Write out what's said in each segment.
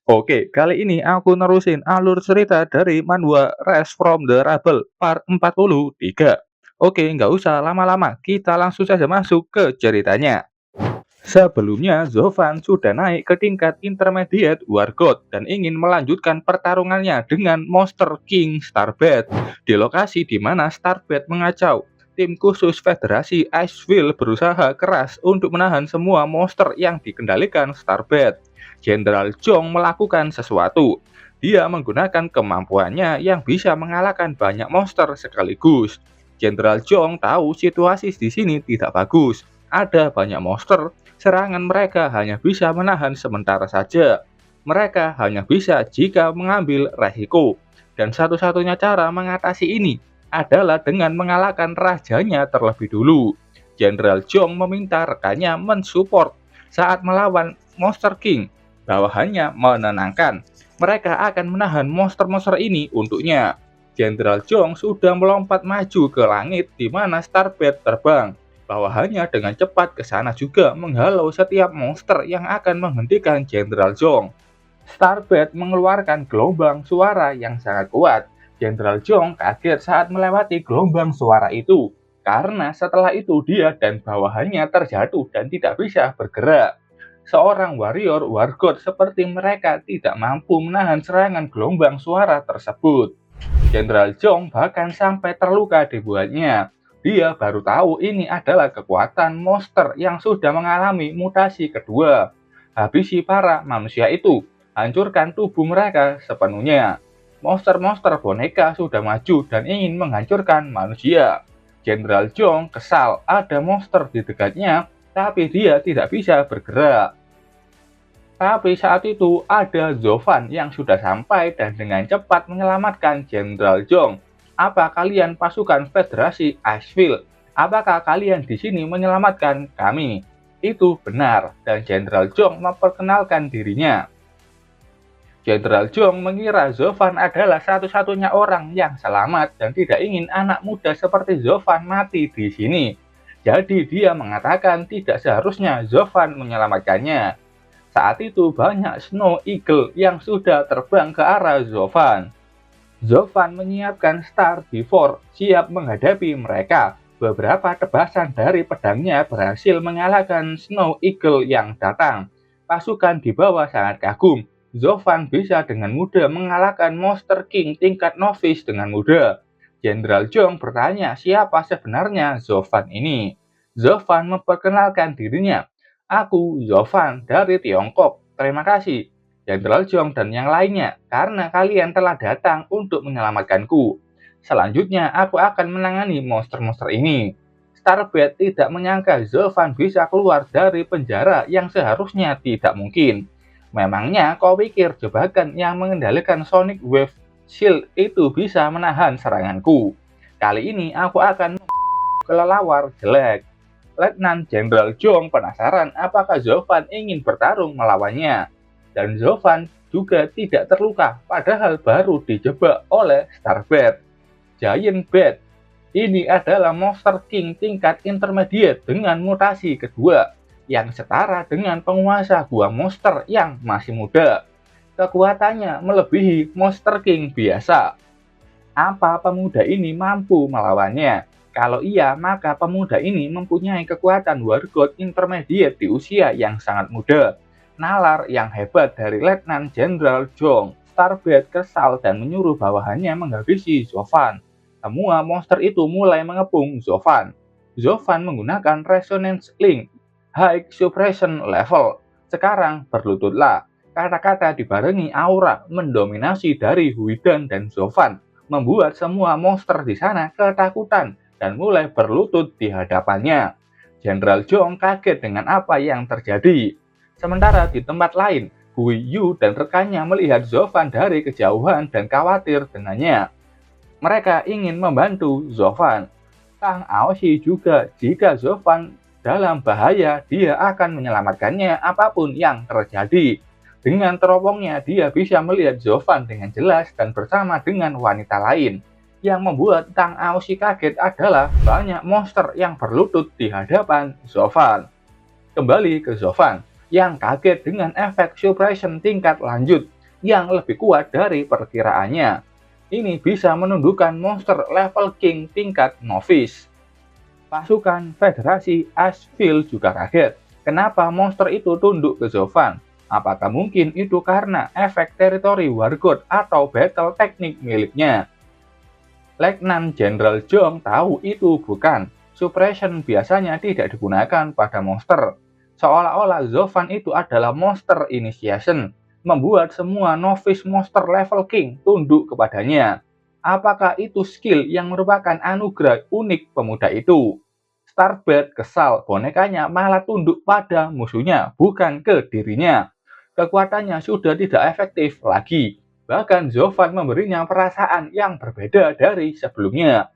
Oke, kali ini aku nerusin alur cerita dari manhwa Rise from the Rubble part 43. Oke, nggak usah lama-lama, kita langsung saja masuk ke ceritanya. Sebelumnya, Zovan sudah naik ke tingkat intermediate War God dan ingin melanjutkan pertarungannya dengan Monster King Starbed di lokasi di mana Starbed mengacau. Tim khusus Federasi Iceville berusaha keras untuk menahan semua monster yang dikendalikan Starbed. Jenderal Jong melakukan sesuatu. Dia menggunakan kemampuannya yang bisa mengalahkan banyak monster sekaligus. Jenderal Jong tahu situasi di sini tidak bagus. Ada banyak monster, serangan mereka hanya bisa menahan sementara saja. Mereka hanya bisa jika mengambil resiko. Dan satu-satunya cara mengatasi ini adalah dengan mengalahkan rajanya terlebih dulu. Jenderal Jong meminta rekannya mensupport saat melawan Monster King. Bawahannya menenangkan. Mereka akan menahan monster-monster ini untuknya. Jenderal Jong sudah melompat maju ke langit di mana Starbed terbang. Bawahannya dengan cepat ke sana juga menghalau setiap monster yang akan menghentikan Jenderal Jong. Starbed mengeluarkan gelombang suara yang sangat kuat. Jenderal Jong kaget saat melewati gelombang suara itu, karena setelah itu dia dan bawahannya terjatuh dan tidak bisa bergerak. Seorang warrior War God seperti mereka tidak mampu menahan serangan gelombang suara tersebut. Jenderal Jong bahkan sampai terluka dibuatnya. Dia baru tahu ini adalah kekuatan monster yang sudah mengalami mutasi kedua. Habisi para manusia itu, hancurkan tubuh mereka sepenuhnya. Monster-monster boneka sudah maju dan ingin menghancurkan manusia. Jenderal Jong kesal ada monster di dekatnya, tapi dia tidak bisa bergerak. Tapi saat itu ada Zovan yang sudah sampai dan dengan cepat menyelamatkan Jenderal Jong. Apa kalian pasukan Federasi Iceville? Apakah kalian di sini menyelamatkan kami? Itu benar, dan Jenderal Jong memperkenalkan dirinya. Jenderal Jong mengira Zovan adalah satu-satunya orang yang selamat dan tidak ingin anak muda seperti Zovan mati di sini. Jadi dia mengatakan tidak seharusnya Zovan menyelamatkannya. Saat itu banyak Snow Eagle yang sudah terbang ke arah Zovan. Zovan menyiapkan Star Before siap menghadapi mereka. Beberapa tebasan dari pedangnya berhasil mengalahkan Snow Eagle yang datang. Pasukan di bawah sangat kagum. Zovan bisa dengan mudah mengalahkan Monster King tingkat novice dengan mudah. Jenderal Jong bertanya siapa sebenarnya Zovan ini. Zovan memperkenalkan dirinya. Aku, Zovan, dari Tiongkok. Terima kasih, Jenderal Jong dan yang lainnya, karena kalian telah datang untuk menyelamatkanku. Selanjutnya, aku akan menangani monster-monster ini. Starbed tidak menyangka Zovan bisa keluar dari penjara yang seharusnya tidak mungkin. Memangnya kau pikir jebakan yang mengendalikan Sonic Wave Shield itu bisa menahan seranganku? Kali ini aku akan kelelawar jelek. Letnan Jenderal Jong penasaran apakah Zovan ingin bertarung melawannya. Dan Zovan juga tidak terluka, padahal baru dijebak oleh Starbed. Giant Bat. Ini adalah Monster King tingkat intermediate dengan mutasi kedua, yang setara dengan penguasa gua monster yang masih muda. Kekuatannya melebihi Monster King biasa. Apa pemuda ini mampu melawannya? Kalau iya, maka pemuda ini mempunyai kekuatan War God Intermediate di usia yang sangat muda. Nalar yang hebat dari Letnan Jenderal Jong. Starbed kesal dan menyuruh bawahannya menghabisi Zovan. Semua monster itu mulai mengepung Zovan. Zovan menggunakan Resonance Link High Suppression Level. Sekarang berlututlah. Kata-kata dibarengi aura mendominasi dari Huidan dan Zovan membuat semua monster di sana ketakutan dan mulai berlutut di hadapannya. Jenderal Jong kaget dengan apa yang terjadi. Sementara di tempat lain, Hui Yu dan rekannya melihat Zovan dari kejauhan dan khawatir dengannya. Mereka ingin membantu Zovan. Kang Aoshi juga, jika Zovan dalam bahaya, dia akan menyelamatkannya apapun yang terjadi. Dengan teropongnya, dia bisa melihat Zovan dengan jelas dan bersama dengan wanita lain. Yang membuat Kang Aoshi kaget adalah banyak monster yang berlutut di hadapan Zovan. Kembali ke Zovan. yang kaget dengan efek suppression tingkat lanjut yang lebih kuat dari perkiraannya. Ini bisa menundukkan monster level king tingkat novice. Pasukan Federasi Ashfield juga kaget. Kenapa monster itu tunduk ke Zovan? Apakah mungkin itu karena efek teritori Wargod atau battle teknik miliknya? Letnan Jenderal Jong tahu itu bukan. Suppression biasanya tidak digunakan pada monster. Seolah-olah Zovan itu adalah monster initiation, membuat semua novice monster level king tunduk kepadanya. Apakah itu skill yang merupakan anugerah unik pemuda itu? Starbird kesal, bonekanya malah tunduk pada musuhnya, bukan ke dirinya. Kekuatannya sudah tidak efektif lagi. Bahkan Zovan memberinya perasaan yang berbeda dari sebelumnya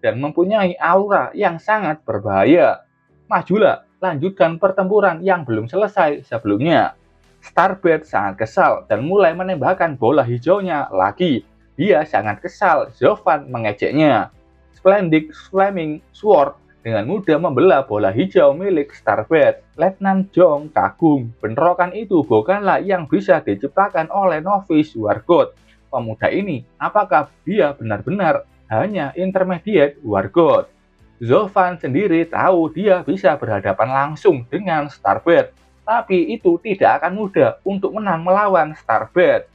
dan mempunyai aura yang sangat berbahaya. Majulah, lanjutkan pertempuran yang belum selesai sebelumnya. Starbird sangat kesal dan mulai menembakkan bola hijaunya lagi. Dia sangat kesal, Zovan mengejeknya. Splendid Flaming Sword dengan mudah membelah bola hijau milik Starbird. Letnan Jong kagum, bentrokan itu bukanlah yang bisa diciptakan oleh novice Wargod. Pemuda ini, apakah dia benar-benar hanya intermediate Wargod? Zovan sendiri tahu dia bisa berhadapan langsung dengan Starbird, tapi itu tidak akan mudah untuk menang melawan Starbird.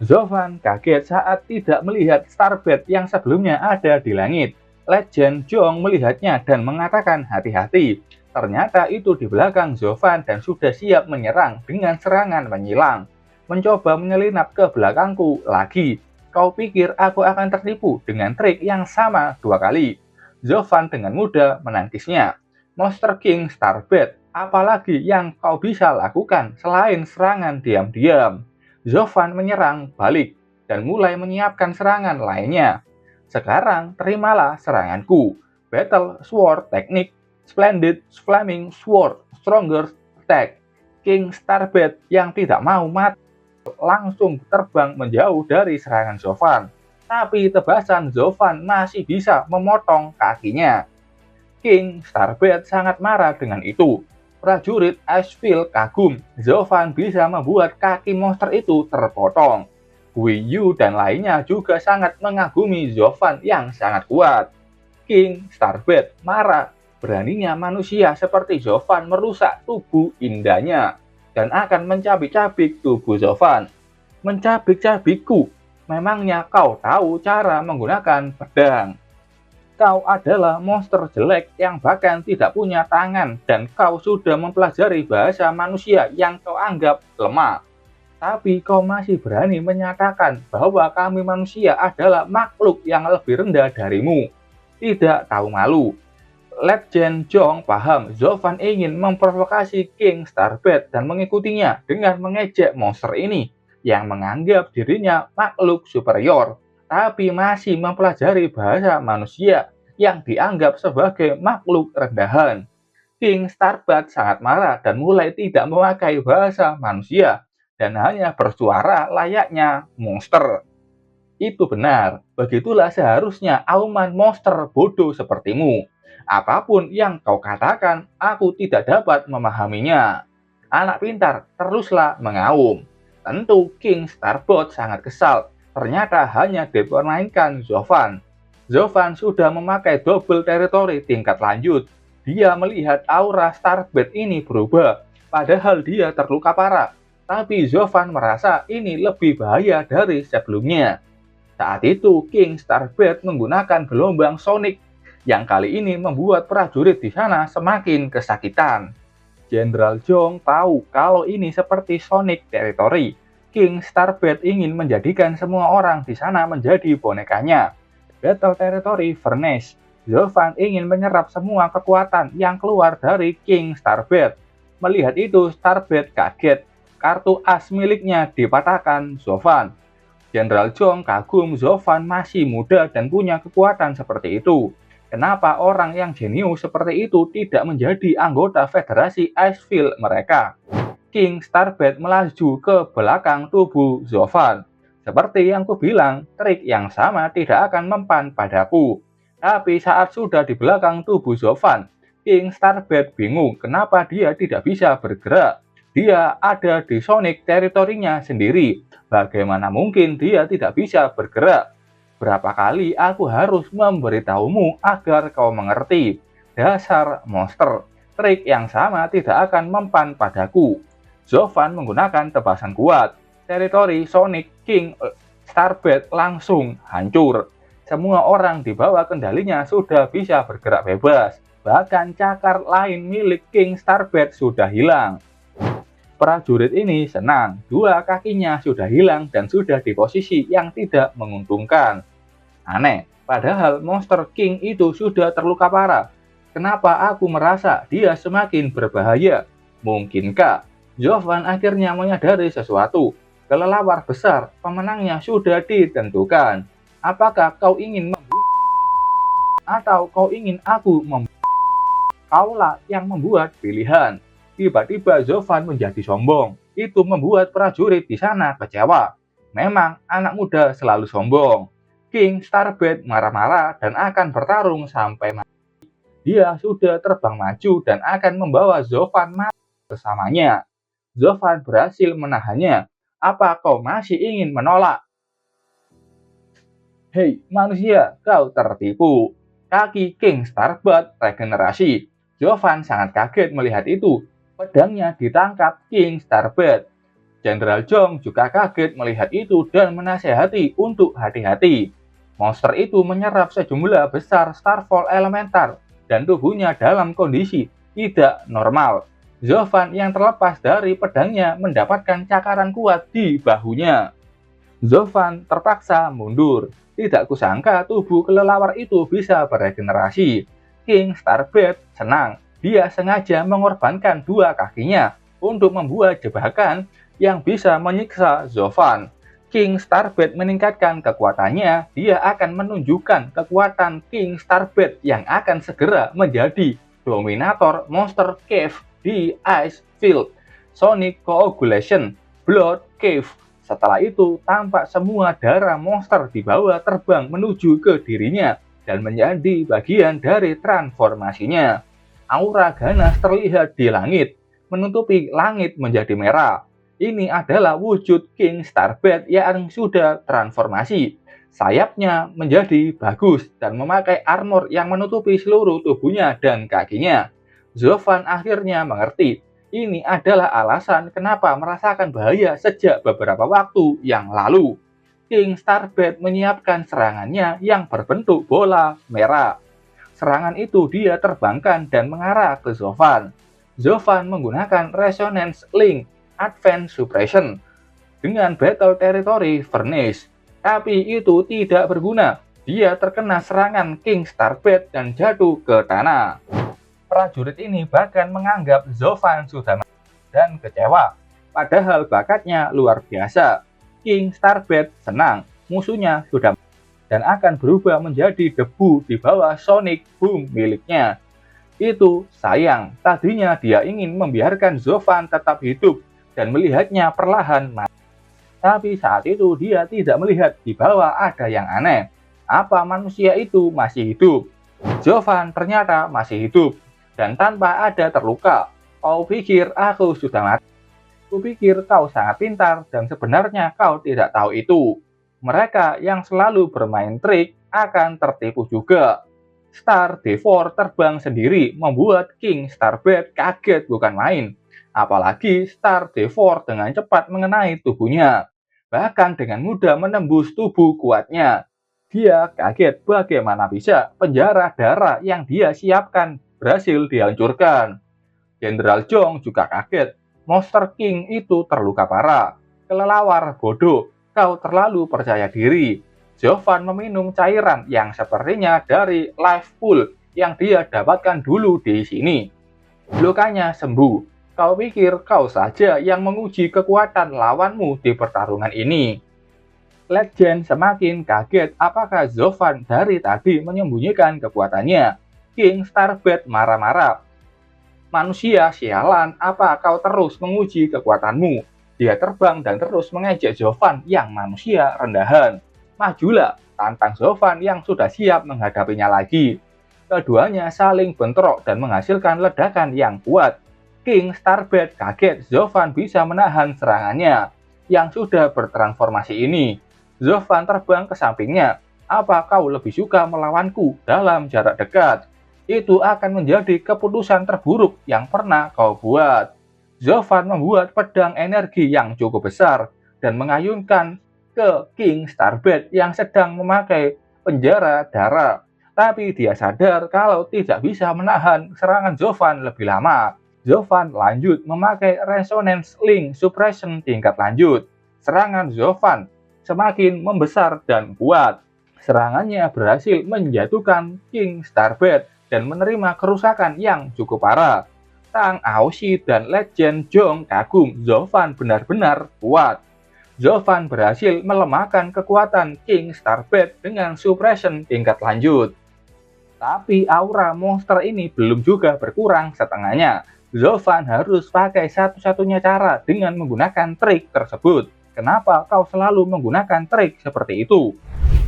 Zovan kaget saat tidak melihat Starbird yang sebelumnya ada di langit. Legend Jong melihatnya dan mengatakan hati-hati. Ternyata itu di belakang Zovan dan sudah siap menyerang dengan serangan menyilang. Mencoba menyelinap ke belakangku lagi. Kau pikir aku akan tertipu dengan trik yang sama 2 kali? Zovan dengan mudah menangkisnya. Monster King Starbird, apalagi yang kau bisa lakukan selain serangan diam-diam? Zovan menyerang balik dan mulai menyiapkan serangan lainnya. Sekarang terimalah seranganku. Battle Sword Technique, Splendid Flaming Sword, Stronger Attack. King Starbird yang tidak mau mati langsung terbang menjauh dari serangan Zovan. Tapi tebasan Zovan masih bisa memotong kakinya. King Starbird sangat marah dengan itu. Prajurit Ashfield kagum, Zovan bisa membuat kaki monster itu terpotong. Wei Yu dan lainnya juga sangat mengagumi Zovan yang sangat kuat. King Starbird marah, beraninya manusia seperti Zovan merusak tubuh indahnya dan akan mencabik-cabik tubuh Zovan. Mencabik-cabikku, memangnya kau tahu cara menggunakan pedang? Kau adalah monster jelek yang bahkan tidak punya tangan dan kau sudah mempelajari bahasa manusia yang kau anggap lemah. Tapi kau masih berani menyatakan bahwa kami manusia adalah makhluk yang lebih rendah darimu. Tidak tahu malu. Legend Jong paham Zovan ingin memprovokasi King Starbird dan mengikutinya dengan mengejek monster ini yang menganggap dirinya makhluk superior, tapi masih mempelajari bahasa manusia yang dianggap sebagai makhluk rendahan. King Starbird sangat marah dan mulai tidak memakai bahasa manusia dan hanya bersuara layaknya monster. Itu benar, begitulah seharusnya auman monster bodoh sepertimu. Apapun yang kau katakan, aku tidak dapat memahaminya. Anak pintar, teruslah mengaum. Tentu King Starbird sangat kesal, ternyata hanya dipermainkan Zovan. Zovan sudah memakai double teritori tingkat lanjut. Dia melihat aura Starbird ini berubah, padahal dia terluka parah. Tapi Zovan merasa ini lebih bahaya dari sebelumnya. Saat itu, King Starbird menggunakan gelombang sonic yang kali ini membuat prajurit di sana semakin kesakitan. Jenderal Jong tahu kalau ini seperti Sonic Territory. King Starbird ingin menjadikan semua orang di sana menjadi bonekanya. Battle Territory Furnace. Zovan ingin menyerap semua kekuatan yang keluar dari King Starbird. Melihat itu, Starbird kaget. Kartu as miliknya dipatahkan Zovan. Jenderal Jong kagum Zovan masih muda dan punya kekuatan seperti itu. Kenapa orang yang jenius seperti itu tidak menjadi anggota Federasi Ashfield mereka? King Starbird melaju ke belakang tubuh Zovan. Seperti yang kubilang, trik yang sama tidak akan mempan padaku. Tapi saat sudah di belakang tubuh Zovan, King Starbird bingung kenapa dia tidak bisa bergerak. Dia ada di Sonic teritorinya sendiri. Bagaimana mungkin dia tidak bisa bergerak? Berapa kali aku harus memberitahumu agar kau mengerti? Dasar monster, trik yang sama tidak akan mempan padaku. Zovan menggunakan tebasan kuat. Teritori Sonic King Starbed langsung hancur. Semua orang di bawah kendalinya sudah bisa bergerak bebas. Bahkan cakar lain milik King Starbed sudah hilang. Prajurit ini senang, dua kakinya sudah hilang dan sudah di posisi yang tidak menguntungkan. Aneh, padahal Monster King itu sudah terluka parah. Kenapa aku merasa dia semakin berbahaya? Mungkinkah Jovan akhirnya menyadari sesuatu? Kelelawar besar, pemenangnya sudah ditentukan. Apakah kau ingin membunuh atau kau ingin aku membunuh? Kaulah yang membuat pilihan. Tiba-tiba Zovan menjadi sombong. Itu membuat prajurit di sana kecewa. Memang anak muda selalu sombong. King Starbed marah-marah dan akan bertarung sampai mati. Dia sudah terbang maju dan akan membawa Zovan mati bersamanya. Zovan berhasil menahannya. Apa kau masih ingin menolak? Hei manusia, kau tertipu. Kaki King Starbed regenerasi. Jovan sangat kaget melihat itu. Pedangnya ditangkap King Starbed. Jenderal Jong juga kaget melihat itu dan menasehati untuk hati-hati. Monster itu menyerap sejumlah besar Starfall Elementar dan tubuhnya dalam kondisi tidak normal. Jovan yang terlepas dari pedangnya mendapatkan cakaran kuat di bahunya. Zovan terpaksa mundur. Tidak kusangka tubuh kelelawar itu bisa beregenerasi. King Starbed senang. Dia sengaja mengorbankan dua kakinya untuk membuat jebakan yang bisa menyiksa Zovan. King Starbed meningkatkan kekuatannya. Dia akan menunjukkan kekuatan King Starbed yang akan segera menjadi dominator Monster Cave di Ice Field. Sonic Coagulation, Blood Cave. Setelah itu, tampak semua darah monster di bawah terbang menuju ke dirinya dan menjadi bagian dari transformasinya. Aura ganas terlihat di langit, menutupi langit menjadi merah. Ini adalah wujud King Starbed yang sudah transformasi. Sayapnya menjadi bagus dan memakai armor yang menutupi seluruh tubuhnya dan kakinya. Zovan akhirnya mengerti. Ini adalah alasan kenapa merasakan bahaya sejak beberapa waktu yang lalu. King Starbed menyiapkan serangannya yang berbentuk bola merah. Serangan itu dia terbangkan dan mengarah ke Zovan. Zovan menggunakan Resonance Link Advanced Suppression dengan Battle Territory Furnace. Tapi itu tidak berguna. Dia terkena serangan King Starbed dan jatuh ke tanah. Prajurit ini bahkan menganggap Zovan sudah mati dan kecewa. Padahal bakatnya luar biasa. King Starbed senang musuhnya sudah mati dan akan berubah menjadi debu di bawah Sonic Boom miliknya. Itu sayang, tadinya dia ingin membiarkan Zovan tetap hidup dan melihatnya perlahan mati. Tapi saat itu dia tidak melihat di bawah ada yang aneh. Apa manusia itu masih hidup? Zovan ternyata masih hidup dan tanpa ada terluka. Kau pikir aku sudah mati? Kupikir kau sangat pintar dan sebenarnya kau tidak tahu itu. Mereka yang selalu bermain trik akan tertipu juga. Star D4 terbang sendiri membuat King Starbed kaget bukan main. Apalagi Star D4 dengan cepat mengenai tubuhnya. Bahkan dengan mudah menembus tubuh kuatnya. Dia kaget bagaimana bisa penjara darah yang dia siapkan berhasil dihancurkan. Jenderal Jong juga kaget. Monster King itu terluka parah. Kelelawar bodoh, kau terlalu percaya diri. Zovan meminum cairan yang sepertinya dari life pool yang dia dapatkan dulu di sini. Lukanya sembuh. Kau pikir kau saja yang menguji kekuatan lawanmu di pertarungan ini. Legend semakin kaget apakah Zovan dari tadi menyembunyikan kekuatannya. King Starbed marah-marah. Manusia sialan, apa kau terus menguji kekuatanmu? Dia terbang dan terus mengejek Zovan yang manusia rendahan. Majulah, tantang Zovan yang sudah siap menghadapinya lagi. Keduanya saling bentrok dan menghasilkan ledakan yang kuat. King Starbed kaget Zovan bisa menahan serangannya yang sudah bertransformasi ini. Zovan terbang ke sampingnya. Apa kau lebih suka melawanku dalam jarak dekat? Itu akan menjadi keputusan terburuk yang pernah kau buat. Zovan membuat pedang energi yang cukup besar dan mengayunkan ke King Starbed yang sedang memakai penjara darah. Tapi dia sadar kalau tidak bisa menahan serangan Zovan lebih lama. Zovan lanjut memakai Resonance Link Suppression tingkat lanjut. Serangan Zovan semakin membesar dan kuat. Serangannya berhasil menjatuhkan King Starbed dan menerima kerusakan yang cukup parah. Tang Aoshi dan Legend Jong kagum Zovan benar-benar kuat. Zovan berhasil melemahkan kekuatan King Starbed dengan suppression tingkat lanjut. Tapi aura monster ini belum juga berkurang setengahnya. Zovan harus pakai satu-satunya cara dengan menggunakan trik tersebut. Kenapa kau selalu menggunakan trik seperti itu?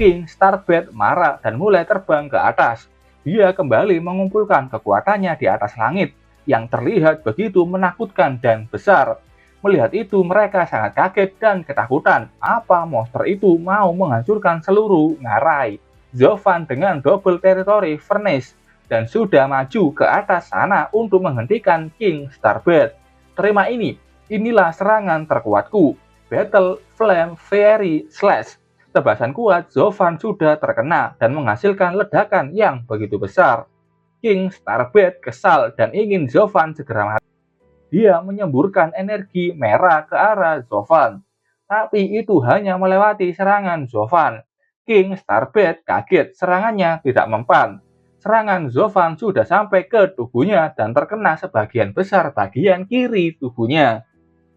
King Starbed marah dan mulai terbang ke atas. Dia kembali mengumpulkan kekuatannya di atas langit yang terlihat begitu menakutkan dan besar. Melihat itu mereka sangat kaget dan ketakutan. Apa monster itu mau menghancurkan seluruh ngarai? Zovan dengan double territory furnace dan sudah maju ke atas sana untuk menghentikan King Starbed. Terima ini, inilah serangan terkuatku. Battle Flame Fairy Slash. Tebasan kuat Zovan sudah terkena dan menghasilkan ledakan yang begitu besar. King Starbed kesal dan ingin Zovan segera mati. Dia menyemburkan energi merah ke arah Zovan. Tapi itu hanya melewati serangan Zovan. King Starbed kaget serangannya tidak mempan. Serangan Zovan sudah sampai ke tubuhnya dan terkena sebagian besar bagian kiri tubuhnya.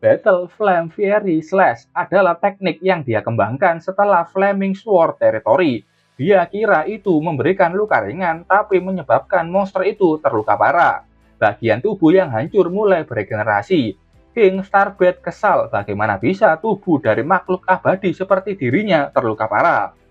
Battle Flame Fairy Slash adalah teknik yang dia kembangkan setelah Flaming Sword Territory. Dia kira itu memberikan luka ringan tapi menyebabkan monster itu terluka parah. Bagian tubuh yang hancur mulai beregenerasi. King Starbed kesal bagaimana bisa tubuh dari makhluk abadi seperti dirinya terluka parah.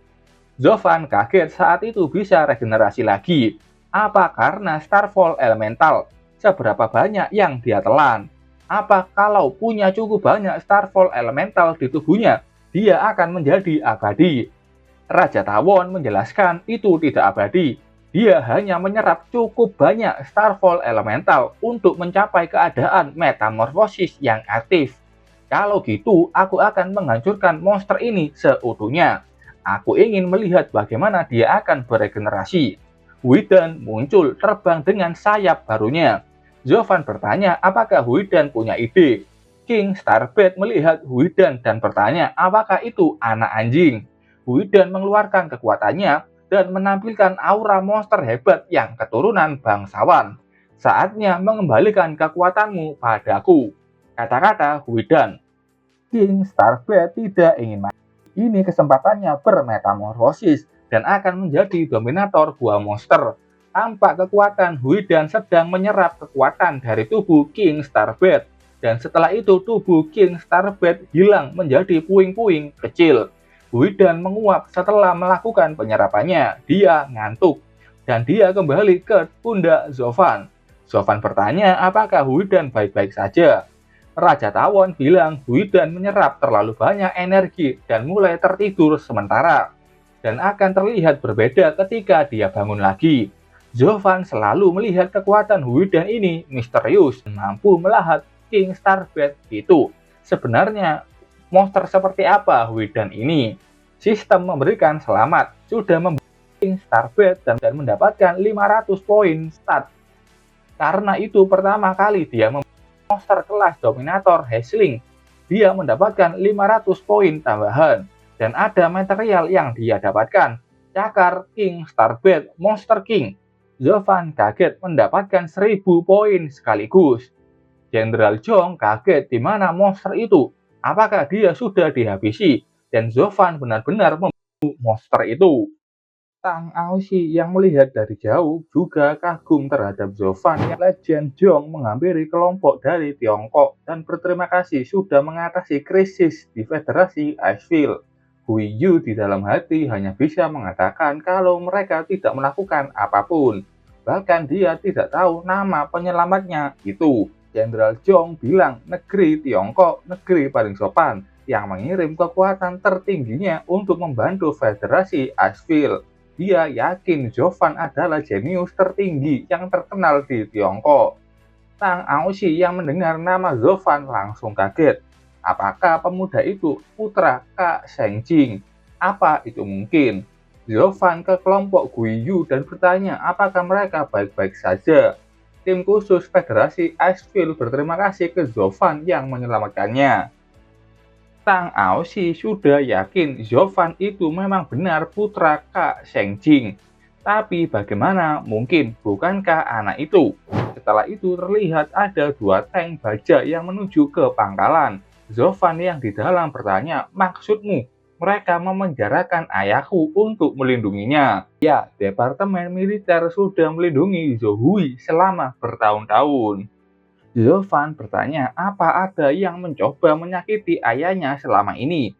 Zovan kaget saat itu bisa regenerasi lagi. Apa karena Starfall Elemental? Seberapa banyak yang dia telan? Apa kalau punya cukup banyak Starfall Elemental di tubuhnya, dia akan menjadi abadi? Raja Tawon menjelaskan itu tidak abadi. Dia hanya menyerap cukup banyak Starfall Elemental untuk mencapai keadaan metamorfosis yang aktif. Kalau gitu, aku akan menghancurkan monster ini seutuhnya. Aku ingin melihat bagaimana dia akan beregenerasi. Huidan muncul terbang dengan sayap barunya. Zovan bertanya apakah Huidan punya ide. King Starbed melihat Huidan dan bertanya apakah itu anak anjing. Huidan mengeluarkan kekuatannya dan menampilkan aura monster hebat yang keturunan bangsawan. Saatnya mengembalikan kekuatanmu padaku, kata-kata Huidan. King Starbed tidak ingin mati. Ini kesempatannya bermetamorfosis dan akan menjadi dominator buah monster. Tampak kekuatan Huidan sedang menyerap kekuatan dari tubuh King Starbed. Dan setelah itu tubuh King Starbed hilang menjadi puing-puing kecil. Huidan menguap setelah melakukan penyerapannya. Dia ngantuk. Dan dia kembali ke pundak Zovan. Zovan bertanya apakah Huidan baik-baik saja. Raja Tawon bilang Huidan menyerap terlalu banyak energi dan mulai tertidur sementara. Dan akan terlihat berbeda ketika dia bangun lagi. Zovan selalu melihat kekuatan Huidan ini misterius dan mampu melahat King Starbed itu. Sebenarnya monster seperti apa Huidan ini? Sistem memberikan selamat sudah memberi King Starbed dan mendapatkan 500 poin stat. Karena itu pertama kali dia monster kelas dominator Hazeling, dia mendapatkan 500 poin tambahan. Dan ada material yang dia dapatkan, cakar King Starbed Monster King. Zovan kaget mendapatkan 1000 poin sekaligus. Jenderal Jong kaget di mana monster itu. Apakah dia sudah dihabisi? Dan Zovan benar-benar membunuh monster itu. Tang Aoshi yang melihat dari jauh juga kagum terhadap Zovan. Legend Jong menghampiri kelompok dari Tiongkok dan berterima kasih sudah mengatasi krisis di Federasi Iceville. Hui Yu di dalam hati hanya bisa mengatakan kalau mereka tidak melakukan apapun. Bahkan dia tidak tahu nama penyelamatnya itu. Jenderal Zhong bilang negeri Tiongkok negeri paling sopan yang mengirim kekuatan tertingginya untuk membantu Federasi Asheville. Dia yakin Jovan adalah jenius tertinggi yang terkenal di Tiongkok. Tang Aoshi yang mendengar nama Jovan langsung kaget. Apakah pemuda itu putra Kak Shengjing? Apa itu mungkin? Jovan ke kelompok Guiyu dan bertanya apakah mereka baik-baik saja. Tim khusus Federasi Asheville berterima kasih ke Jovan yang menyelamatkannya. Tang Aoshi sudah yakin Jovan itu memang benar putra Kak Shengjing. Tapi bagaimana mungkin bukankah anak itu? Setelah itu terlihat ada dua tank baja yang menuju ke pangkalan. Jovan yang di dalam bertanya, maksudmu mereka memenjarakan ayahku untuk melindunginya? Ya, Departemen Militer sudah melindungi Zohui selama bertahun-tahun. Jovan bertanya apa ada yang mencoba menyakiti ayahnya selama ini.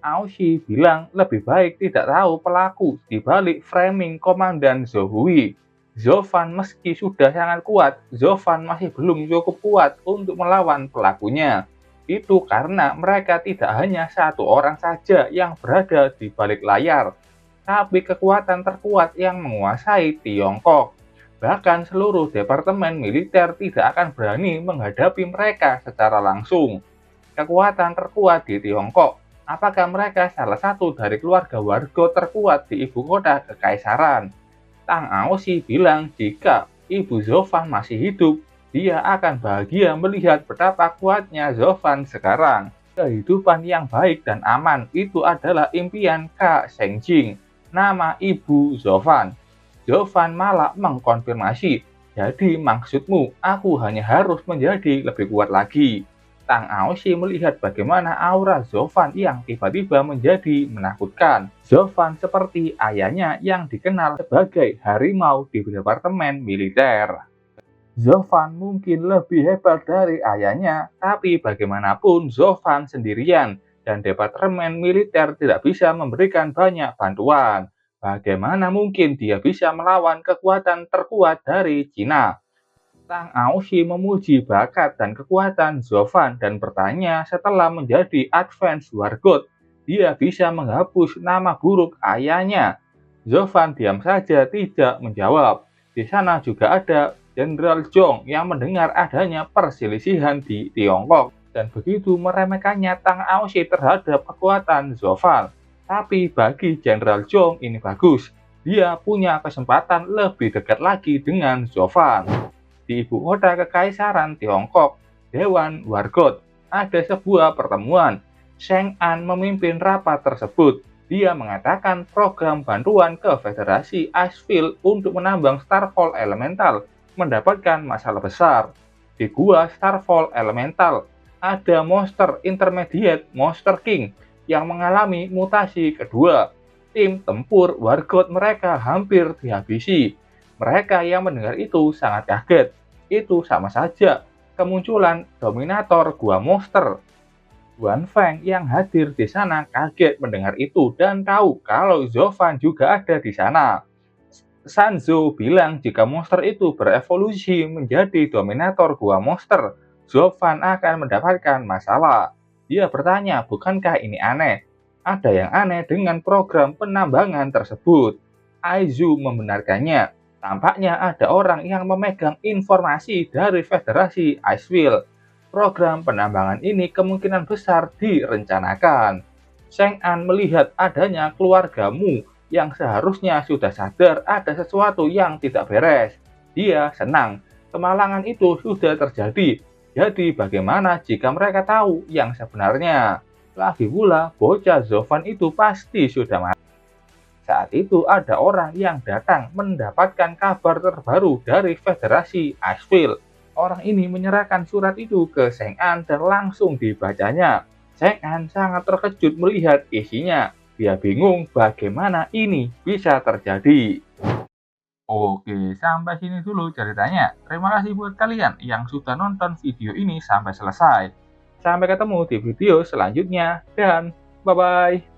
Aoshi bilang lebih baik tidak tahu pelaku di balik framing Komandan Zohui. Jovan meski sudah sangat kuat, Jovan masih belum cukup kuat untuk melawan pelakunya. Itu karena mereka tidak hanya satu orang saja yang berada di balik layar, tapi kekuatan terkuat yang menguasai Tiongkok. Bahkan seluruh departemen militer tidak akan berani menghadapi mereka secara langsung. Kekuatan terkuat di Tiongkok, apakah mereka salah satu dari keluarga warga terkuat di ibu kota kekaisaran? Tang Aoshi bilang jika ibu Jovan masih hidup, dia akan bahagia melihat betapa kuatnya Jovan sekarang. Kehidupan yang baik dan aman itu adalah impian Kak Shengjing, nama ibu Jovan. Jovan malah mengkonfirmasi, jadi maksudmu aku hanya harus menjadi lebih kuat lagi. Tang Aoshi melihat bagaimana aura Jovan yang tiba-tiba menjadi menakutkan. Jovan seperti ayahnya yang dikenal sebagai harimau di departemen militer. Jovan mungkin lebih hebat dari ayahnya, tapi bagaimanapun Jovan sendirian dan departemen militer tidak bisa memberikan banyak bantuan. Bagaimana mungkin dia bisa melawan kekuatan terkuat dari Cina? Tang Aoshi memuji bakat dan kekuatan Jovan dan bertanya setelah menjadi Advance War God, dia bisa menghapus nama buruk ayahnya. Jovan diam saja tidak menjawab. Di sana juga ada Jenderal Zhong yang mendengar adanya perselisihan di Tiongkok dan begitu meremehkannya Tang Aoshi terhadap kekuatan Jovan. Tapi bagi Jenderal Zhong ini bagus, dia punya kesempatan lebih dekat lagi dengan Jovan. Di ibu kota kekaisaran Tiongkok, Dewan Wargot, ada sebuah pertemuan. Sheng An memimpin rapat tersebut. Dia mengatakan program bantuan ke Federasi Asheville untuk menambang Starfall Elemental mendapatkan masalah besar. Di gua Starfall Elemental, ada monster intermediate Monster King yang mengalami mutasi kedua. Tim tempur Wargot mereka hampir dihabisi. Mereka yang mendengar itu sangat kaget. Itu sama saja kemunculan dominator gua monster. Guan Feng yang hadir di sana kaget mendengar itu dan tahu kalau Jovan juga ada di sana. Sanzo bilang jika monster itu berevolusi menjadi dominator gua monster, Jovan akan mendapatkan masalah. Dia bertanya, bukankah ini aneh? Ada yang aneh dengan program penambangan tersebut. Aizu membenarkannya. Tampaknya ada orang yang memegang informasi dari Federasi Asheville. Program penambangan ini kemungkinan besar direncanakan. Sheng An melihat adanya keluargamu yang seharusnya sudah sadar ada sesuatu yang tidak beres. Dia senang, kemalangan itu sudah terjadi. Jadi bagaimana jika mereka tahu yang sebenarnya? Lagi pula, bocah Jovan itu pasti sudah mati. Saat itu ada orang yang datang mendapatkan kabar terbaru dari Federasi Asheville. Orang ini menyerahkan surat itu ke Sheng An dan langsung dibacanya. Sheng An sangat terkejut melihat isinya. Dia bingung bagaimana ini bisa terjadi. Oke, sampai sini dulu ceritanya. Terima kasih buat kalian yang sudah nonton video ini sampai selesai. Sampai ketemu di video selanjutnya, dan bye-bye.